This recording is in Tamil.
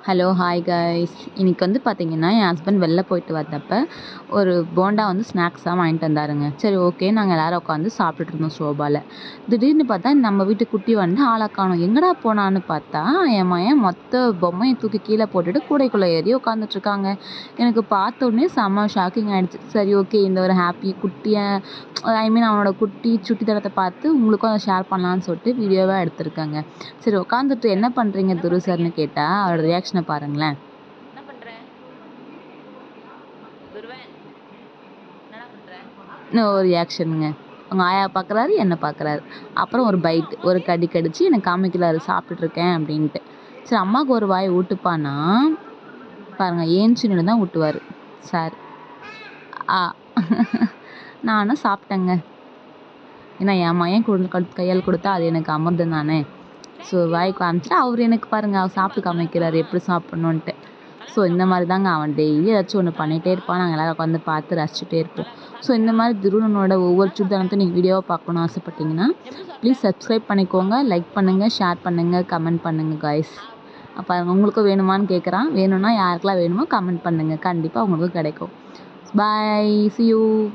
Hello, hi guys. இன்னைக்கு வந்து பார்த்தீங்கன்னா, என் ஹஸ்பண்ட் வெளில போயிட்டு வந்தப்ப, ஒரு போண்டா வந்து ஸ்நாக்ஸா வாங்கிட்டு வந்தாருங்க. சரி ஓகே, நாங்க எல்லாரும் உட்காந்து சாப்பிட்டுட்டு இருந்தோம் சோபால. திடீர்னு பார்த்தா, நம்ம வீட்டு குட்டி வந்து ஆள காணோம். எங்கடா போனான்னு பார்த்தா, என் மகன் மொத்த பொம்மைய தூக்கி கீழ போட்டுட்டு கூடைக்குள்ள ஏறி உட்காந்துட்டுருக்காங்க. எனக்கு பார்த்தோனே செம்ம ஷாக்கிங் ஆயிடுச்சு. சரி ஓகே, இந்த ஒரு ஹாப்பி குட்டிய அவனோட குட்டி சுட்டித்தனத்த பார்த்து உங்களுக்கும் அத ஷேர் பண்ணலான்னு சொல்லிட்டு வீடியோவா எடுத்திருக்கேங்க. சரி உட்காந்துட்டு என்ன பண்றீங்க துரு சார்ன்னு கேட்டா, அவரோட ரியாக்ஷன பாருங்களேன். என்ன பண்ற? துருவன், என்னடா பண்ற? இன்னும் ஒரு ரியாக்ஷனுங்க. அவங்க ஆயா பார்க்குறாரு, என்ன பார்க்குறாரு. அப்புறம் ஒரு பைட், ஒரு கடி கடிச்சு எனக்கு காமிக்கிறாரு சாப்பிட்டுட்டு இருக்கேன் அப்படின்ட்டு. சரி அம்மாவுக்கு ஒரு வாய் ஊட்டுப்பான்னா, பாருங்க ஏன்ச்சு நின்னு தான் ஊட்டுவாரு சார். ஆ நானும் சாப்பிட்டேங்க. ஏன்னா என் மகன் கையால் கொடுத்தா அது எனக்கு அமிர்தம் தானே. ஸோ வாய் காமிச்சிட்டு அவர் எனக்கு பாருங்க அவர் சாப்பிட்டு காமிக்கிறாரு எப்படி சாப்பிட்ணுன்ட்டு. ஸோ இந்த மாதிரி தாங்க அவன் டெய்லி ஏதாச்சும் ஒன்று பண்ணிகிட்டே இருப்பான். நாங்கள் எல்லோரும் உட்காந்து பார்த்து ரசிச்சுட்டே இருப்போம். ஸோ இந்த மாதிரி துருவனோட ஒவ்வொரு சுட்டித்தனத்தையும் நீங்கள் வீடியோவை பார்க்கணும்னு ஆசைப்பட்டீங்கன்னா ப்ளீஸ் சப்ஸ்கிரைப் பண்ணிக்கோங்க, லைக் பண்ணுங்கள், ஷேர் பண்ணுங்கள், கமெண்ட் பண்ணுங்கள் காய்ஸ். அப்போ உங்களுக்கும் வேணுமான்னு கேட்குறான். வேணும்னா யாருக்கெல்லாம் வேணுமோ கமெண்ட் பண்ணுங்கள், கண்டிப்பாக உங்களுக்கு கிடைக்கும். பாய், see you.